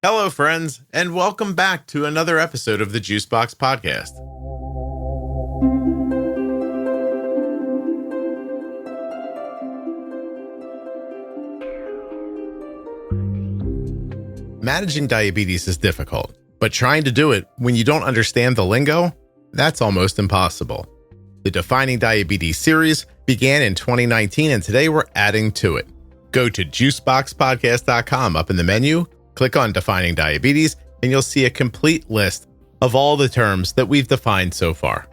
Hello, friends, and welcome back to another episode of the Juicebox Podcast. Managing diabetes is difficult, but trying to do it when you don't understand the lingo, that's almost impossible. The Defining Diabetes series began in 2019, and today we're adding to it. Go to juiceboxpodcast.com up in the menu, click on Defining Diabetes, and you'll see a complete list of all the terms that we've defined so far.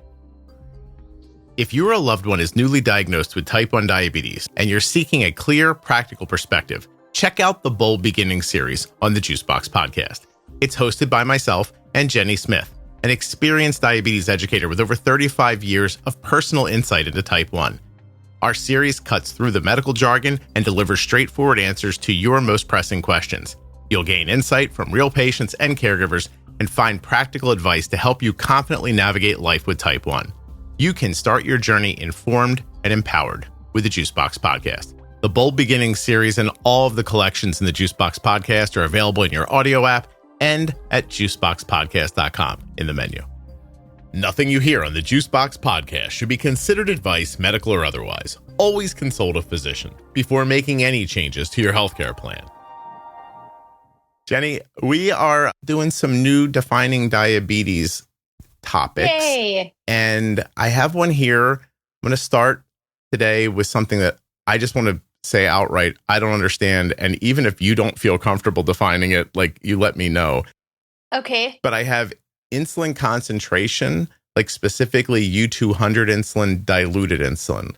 If your loved one is newly diagnosed with type 1 diabetes and you're seeking a clear, practical perspective, check out the Bold Beginning series on the Juicebox Podcast. It's hosted by myself and Jenny Smith, an experienced diabetes educator with over 35 years of personal insight into type 1. Our series cuts through the medical jargon and delivers straightforward answers to your most pressing questions. You'll gain insight from real patients and caregivers and find practical advice to help you confidently navigate life with type 1. You can start your journey informed and empowered with the Juicebox Podcast. The Bold Beginning series and all of the collections in the Juicebox Podcast are available in your audio app and at juiceboxpodcast.com in the menu. Nothing you hear on the Juicebox Podcast should be considered advice, medical or otherwise. Always consult a physician before making any changes to your healthcare plan. Jenny, we are doing some new Defining Diabetes topics. Yay. And I have one here. I'm going to start today with something that I just want to say outright, I don't understand. And even if you don't feel comfortable defining it, like, you let me know. Okay. But I have insulin concentration, like specifically U200 insulin, diluted insulin.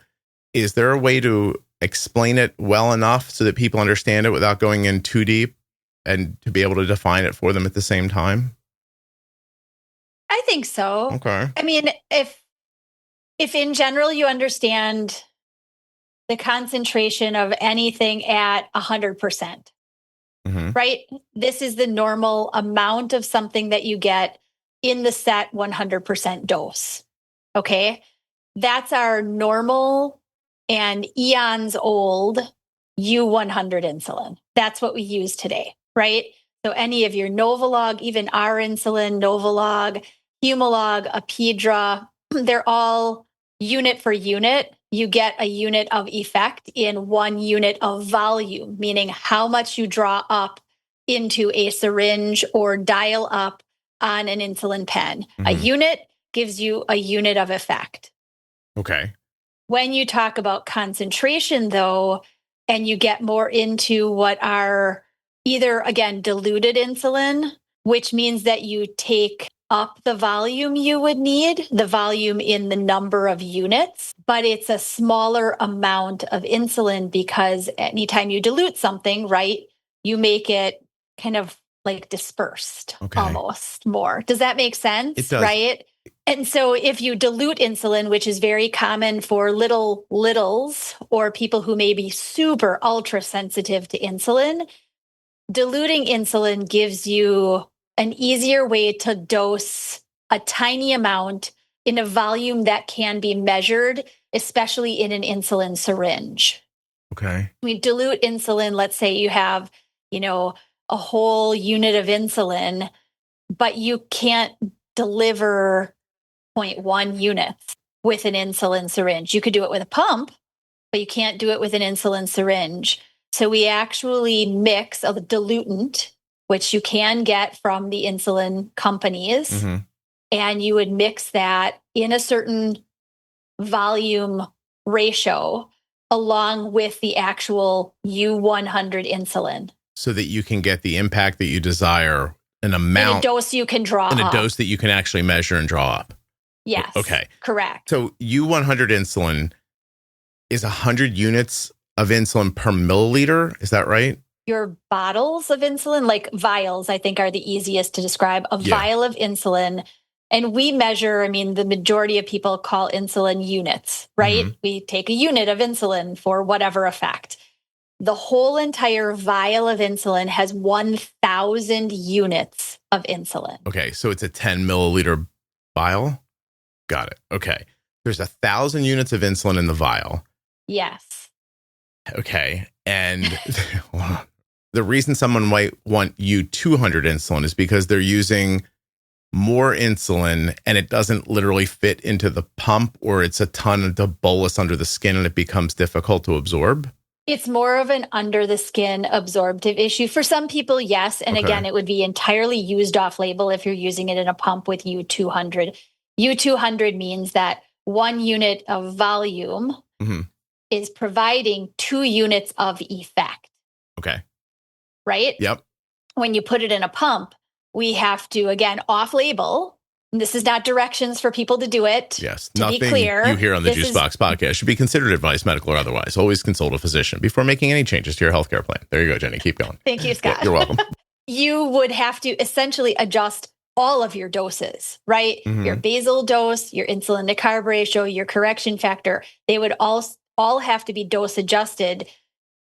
Is there a way to explain it well enough so that people understand it without going in too deep and to be able to define it for them at the same time? I think so. Okay. I mean, if in general you understand the concentration of anything at 100%, right? This is the normal amount of something that you get in the set 100% dose. Okay. That's our normal and eons old U100 insulin. That's what we use today, right? So any of your Novolog, even our insulin, Novolog, Humalog, Apidra, they're all unit for unit. You get a unit of effect in 1 unit of volume, meaning how much you draw up into a syringe or dial up on an insulin pen. A unit gives you a unit of effect. Okay. When you talk about concentration, though, and you get more into what are either, again, diluted insulin, which means that you take up the volume you would need, the volume in the number of units, but it's a smaller amount of insulin because anytime you dilute something, right, you make it kind of like dispersed almost more. Does that make sense? It does. Right? And so if you dilute insulin, which is very common for littles or people who may be super ultra sensitive to insulin, diluting insulin gives you an easier way to dose a tiny amount in a volume that can be measured, especially in an insulin syringe. Okay. We dilute insulin. Let's say you have, a whole unit of insulin, but you can't deliver 0.1 units with an insulin syringe. You could do it with a pump, but you can't do it with an insulin syringe. So we actually mix a diluent, which you can get from the insulin companies, and you would mix that in a certain volume ratio along with the actual U100 insulin. So that you can get the impact that you desire, an amount. In a dose you can draw up. In a dose that you can actually measure and draw up. Yes. Okay. Correct. So U100 insulin is 100 units of insulin per milliliter. Is that right? Your bottles of insulin, like vials, I think are the easiest to describe. A vial of insulin. And we measure, the majority of people call insulin units, right? We take a unit of insulin for whatever effect. The whole entire vial of insulin has 1,000 units of insulin. Okay, so it's a 10 milliliter vial? Got it. Okay. There's 1,000 units of insulin in the vial. Yes. Okay. And the reason someone might want U200 insulin is because they're using more insulin and it doesn't literally fit into the pump, or it's a ton of the bolus under the skin and it becomes difficult to absorb? It's more of an under the skin absorptive issue. For some people, yes. And again, it would be entirely used off label if you're using it in a pump with U200. U200 means that 1 unit of volume is providing 2 units of effect. Okay. Right? Yep. When you put it in a pump, we have to, again, off label. This is not directions for people to do it. Yes. To Nothing be clear, you hear on the Juicebox podcast should be considered advice, medical or otherwise. Always consult a physician before making any changes to your healthcare plan. There you go, Jenny. Keep going. Thank you, Scott. You're welcome. You would have to essentially adjust all of your doses, right? Your basal dose, your insulin to carb ratio, your correction factor. They would all have to be dose adjusted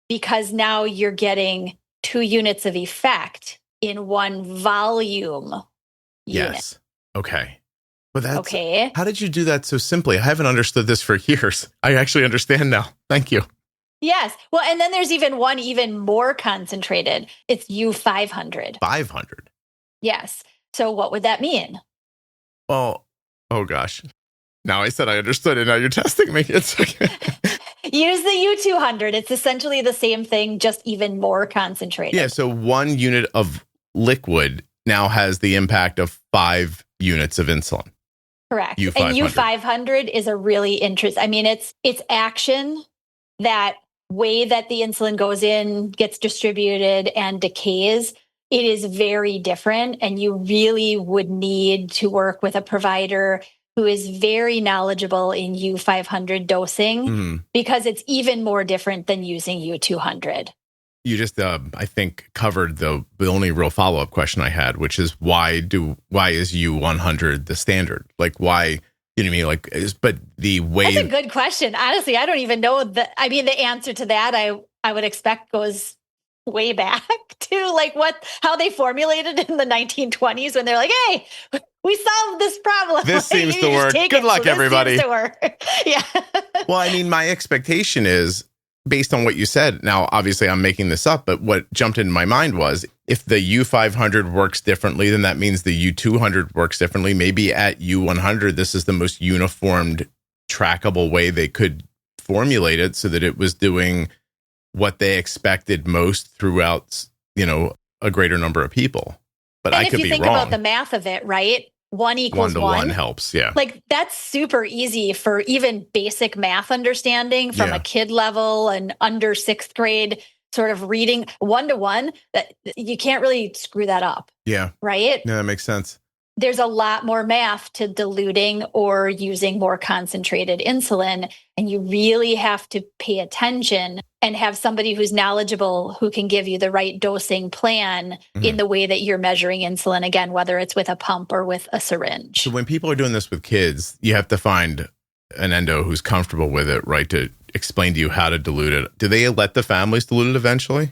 because now you're getting 2 units of effect in 1 volume unit. Yes. Okay. But that's okay. How did you do that so simply? I haven't understood this for years. I actually understand now. Thank you. Yes. Well, and then there's even one even more concentrated. It's U500. 500. Yes. So what would that mean? Well, oh gosh. Now I said I understood it. Now you're testing me. It's okay. Use the U200. It's essentially the same thing, just even more concentrated. Yeah. So 1 unit of liquid now has the impact of 5 units of insulin. Correct. U500. And U500 is a really interesting, I mean, it's action, that way that the insulin goes in, gets distributed and decays. It is very different. And you really would need to work with a provider who is very knowledgeable in U500 dosing because it's even more different than using U200. You just, I think, covered the only real follow-up question I had, which is why is U100 the standard? Like, why, you know what I mean? Like, but the way... That's a good question. Honestly, I don't even know. The answer to that, I would expect goes way back to like how they formulated it in the 1920s when they're like, hey, we solved this problem. This seems to work. Good luck, everybody. This seems to work. Yeah. Well, I mean, my expectation is, based on what you said, now, obviously I'm making this up, but what jumped into my mind was if the U500 works differently, then that means the U200 works differently. Maybe at U100, this is the most uniformed, trackable way they could formulate it so that it was doing what they expected most throughout, a greater number of people. But I could be wrong. If you think about the math of it, right? 1 equals 1. 1 to 1 helps, yeah. Like, that's super easy for even basic math understanding from a kid level and under 6th grade sort of reading. 1 to 1, that you can't really screw that up. Yeah. Right? Yeah, that makes sense. There's a lot more math to diluting or using more concentrated insulin. And you really have to pay attention and have somebody who's knowledgeable who can give you the right dosing plan in the way that you're measuring insulin, again, whether it's with a pump or with a syringe. So when people are doing this with kids, you have to find an endo who's comfortable with it, right, to explain to you how to dilute it. Do they let the families dilute it eventually?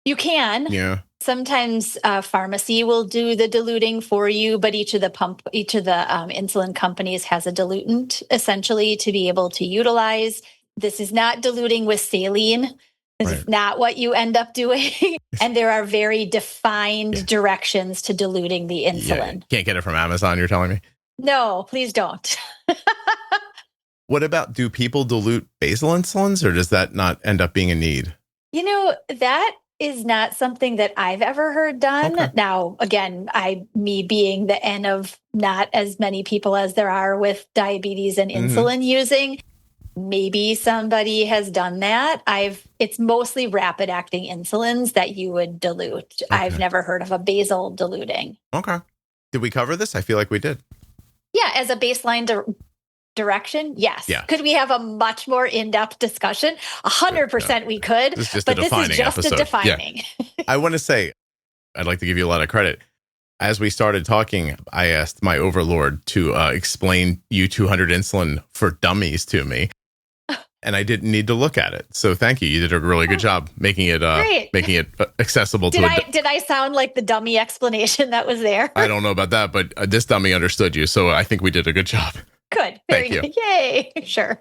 You can. Yeah. Sometimes pharmacy will do the diluting for you, but each of the insulin companies has a diluent essentially to be able to utilize. This is not diluting with saline. This is not what you end up doing. And there are very defined directions to diluting the insulin. Yeah. Can't get it from Amazon, you're telling me? No, please don't. What about, do people dilute basal insulins, or does that not end up being a need? That is not something that I've ever heard done. Okay. Now, again, me being the N of not as many people as there are with diabetes and insulin using, maybe somebody has done that. It's mostly rapid acting insulins that you would dilute. Okay. I've never heard of a basal diluting. Okay. Did we cover this? I feel like we did. Yeah, as a baseline direction, yes. Yeah. Could we have a much more in-depth discussion? 100% we could, but this is just a defining. Yeah. I want to say, I'd like to give you a lot of credit. As we started talking, I asked my overlord to explain U200 insulin for dummies to me, and I didn't need to look at it. So thank you. You did a really good job making it accessible Did I sound like the dummy explanation that was there? I don't know about that, but this dummy understood you, so I think we did a good job. Good. Very good. Yay. Sure.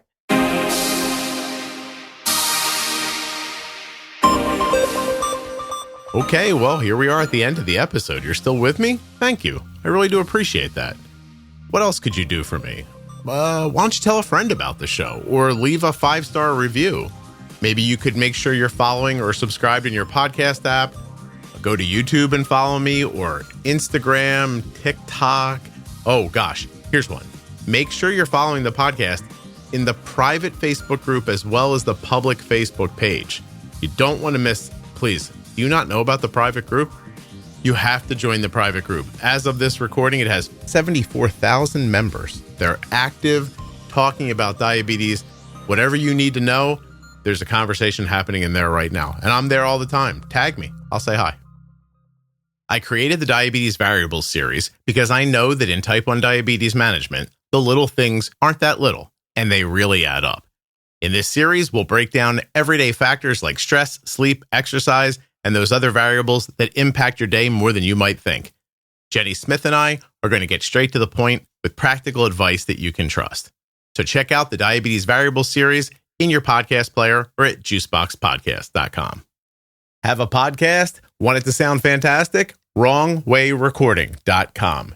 Okay, well, here we are at the end of the episode. You're still with me? Thank you. I really do appreciate that. What else could you do for me? Why don't you tell a friend about the show or leave a 5-star review? Maybe you could make sure you're following or subscribed in your podcast app. Go to YouTube and follow me, or Instagram, TikTok. Oh gosh, here's one. Make sure you're following the podcast in the private Facebook group as well as the public Facebook page. You don't want to miss, please. Do you not know about the private group? You have to join the private group. As of this recording, it has 74,000 members. They're active, talking about diabetes. Whatever you need to know, there's a conversation happening in there right now. And I'm there all the time. Tag me. I'll say hi. I created the Diabetes Variables series because I know that in type 1 diabetes management, the little things aren't that little, and they really add up. In this series, we'll break down everyday factors like stress, sleep, exercise, and those other variables that impact your day more than you might think. Jenny Smith and I are going to get straight to the point with practical advice that you can trust. So check out the Diabetes Variables series in your podcast player or at juiceboxpodcast.com. Have a podcast? Want it to sound fantastic? WrongWayRecording.com.